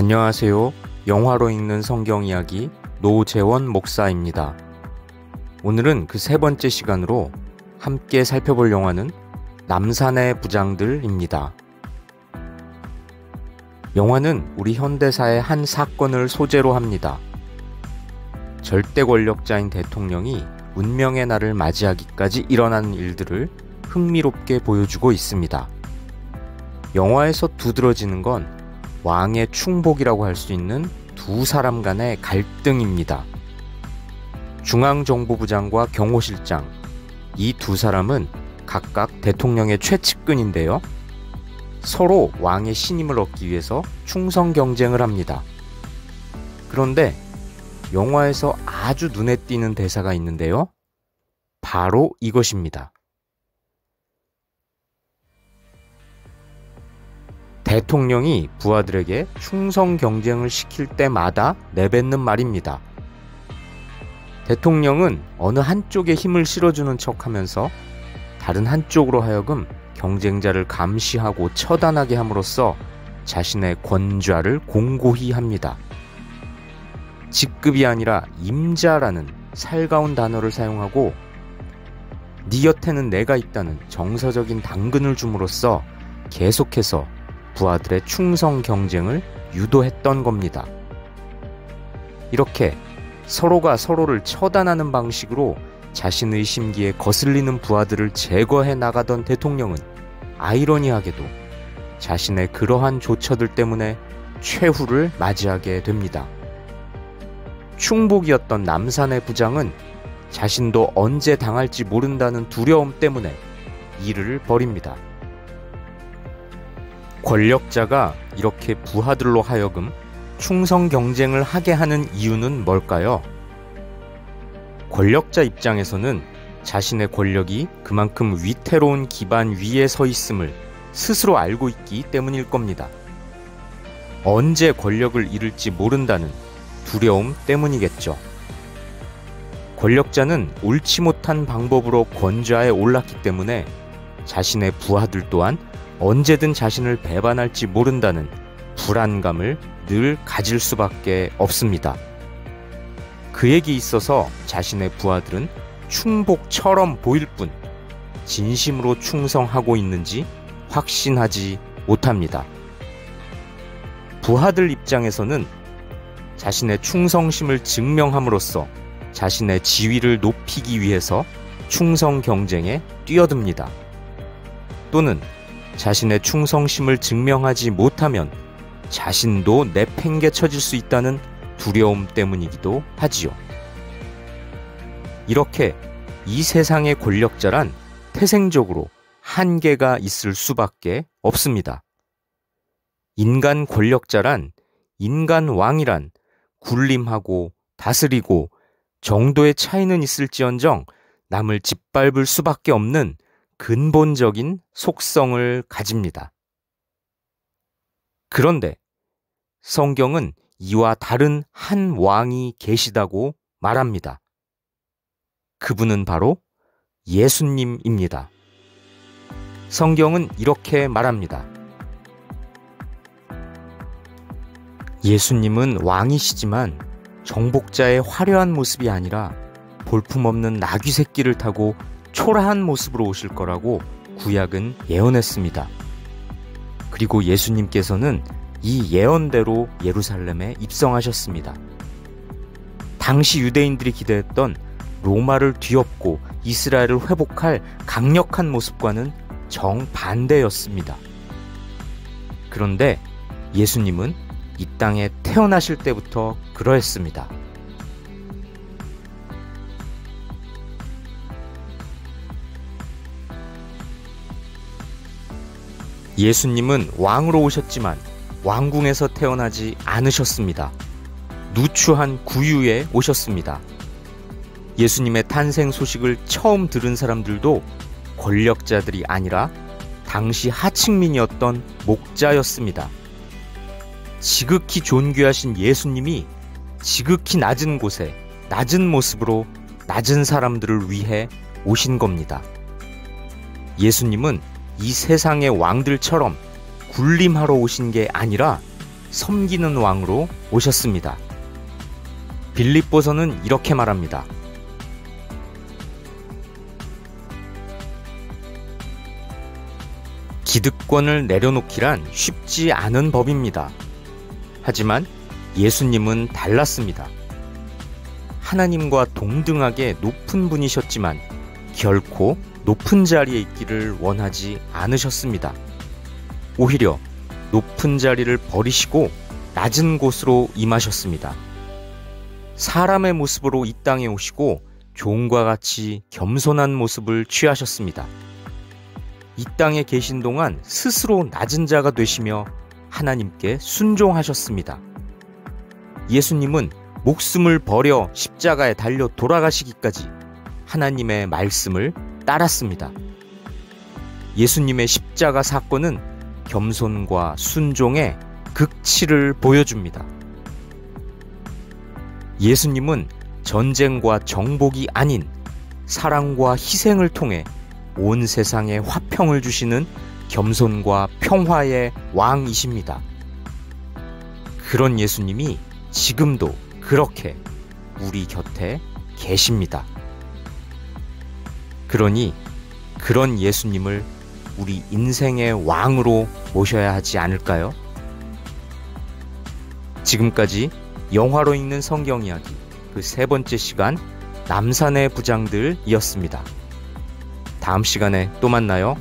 안녕하세요. 영화로 읽는 성경 이야기 노재원 목사입니다. 오늘은 그 세 번째 시간으로 함께 살펴볼 영화는 남산의 부장들입니다. 영화는 우리 현대사의 한 사건을 소재로 합니다. 절대 권력자인 대통령이 운명의 날을 맞이하기까지 일어난 일들을 흥미롭게 보여주고 있습니다. 영화에서 두드러지는 건 왕의 충복이라고 할 수 있는 두 사람 간의 갈등입니다. 중앙정보부장과 경호실장, 이 두 사람은 각각 대통령의 최측근인데요. 서로 왕의 신임을 얻기 위해서 충성 경쟁을 합니다. 그런데 영화에서 아주 눈에 띄는 대사가 있는데요. 바로 이것입니다. 대통령이 부하들에게 충성 경쟁을 시킬 때마다 내뱉는 말입니다. 대통령은 어느 한쪽에 힘을 실어주는 척하면서 다른 한쪽으로 하여금 경쟁자를 감시하고 처단하게 함으로써 자신의 권좌를 공고히 합니다. 직급이 아니라 임자라는 살가운 단어를 사용하고 네 곁에는 내가 있다는 정서적인 당근을 줌으로써 계속해서 부하들의 충성 경쟁을 유도했던 겁니다. 이렇게 서로가 서로를 처단하는 방식으로 자신의 심기에 거슬리는 부하들을 제거해 나가던 대통령은 아이러니하게도 자신의 그러한 조처들 때문에 최후를 맞이하게 됩니다. 충복이었던 남산의 부장은 자신도 언제 당할지 모른다는 두려움 때문에 일을 벌입니다. 권력자가 이렇게 부하들로 하여금 충성 경쟁을 하게 하는 이유는 뭘까요? 권력자 입장에서는 자신의 권력이 그만큼 위태로운 기반 위에 서 있음을 스스로 알고 있기 때문일 겁니다. 언제 권력을 잃을지 모른다는 두려움 때문이겠죠. 권력자는 옳지 못한 방법으로 권좌에 올랐기 때문에 자신의 부하들 또한 언제든 자신을 배반할지 모른다는 불안감을 늘 가질 수밖에 없습니다. 그에게 있어서 자신의 부하들은 충복처럼 보일 뿐 진심으로 충성하고 있는지 확신하지 못합니다. 부하들 입장에서는 자신의 충성심을 증명함으로써 자신의 지위를 높이기 위해서 충성 경쟁에 뛰어듭니다. 또는 자신의 충성심을 증명하지 못하면 자신도 내팽개쳐질 수 있다는 두려움 때문이기도 하지요. 이렇게 이 세상의 권력자란 태생적으로 한계가 있을 수밖에 없습니다. 인간 권력자란, 인간 왕이란 군림하고 다스리고 정도의 차이는 있을지언정 남을 짓밟을 수밖에 없는 근본적인 속성을 가집니다. 그런데 성경은 이와 다른 한 왕이 계시다고 말합니다. 그분은 바로 예수님입니다. 성경은 이렇게 말합니다. 예수님은 왕이시지만 정복자의 화려한 모습이 아니라 볼품없는 나귀 새끼를 타고 초라한 모습으로 오실 거라고 구약은 예언했습니다. 그리고 예수님께서는 이 예언대로 예루살렘에 입성하셨습니다. 당시 유대인들이 기대했던 로마를 뒤엎고 이스라엘을 회복할 강력한 모습과는 정반대였습니다. 그런데 예수님은 이 땅에 태어나실 때부터 그러했습니다. 예수님은 왕으로 오셨지만 왕궁에서 태어나지 않으셨습니다. 누추한 구유에 오셨습니다. 예수님의 탄생 소식을 처음 들은 사람들도 권력자들이 아니라 당시 하층민이었던 목자였습니다. 지극히 존귀하신 예수님이 지극히 낮은 곳에 낮은 모습으로 낮은 사람들을 위해 오신 겁니다. 예수님은 이 세상의 왕들처럼 군림하러 오신 게 아니라 섬기는 왕으로 오셨습니다. 빌립보서는 이렇게 말합니다. 기득권을 내려놓기란 쉽지 않은 법입니다. 하지만 예수님은 달랐습니다. 하나님과 동등하게 높은 분이셨지만 결코 높은 자리에 있기를 원하지 않으셨습니다. 오히려 높은 자리를 버리시고 낮은 곳으로 임하셨습니다. 사람의 모습으로 이 땅에 오시고 종과 같이 겸손한 모습을 취하셨습니다. 이 땅에 계신 동안 스스로 낮은 자가 되시며 하나님께 순종하셨습니다. 예수님은 목숨을 버려 십자가에 달려 돌아가시기까지 하나님의 말씀을 따랐습니다. 예수님의 십자가 사건은 겸손과 순종의 극치를 보여줍니다. 예수님은 전쟁과 정복이 아닌 사랑과 희생을 통해 온 세상에 화평을 주시는 겸손과 평화의 왕이십니다. 그런 예수님이 지금도 그렇게 우리 곁에 계십니다. 그러니 그런 예수님을 우리 인생의 왕으로 모셔야 하지 않을까요? 지금까지 영화로 읽는 성경 이야기 그 세 번째 시간 남산의 부장들이었습니다. 다음 시간에 또 만나요.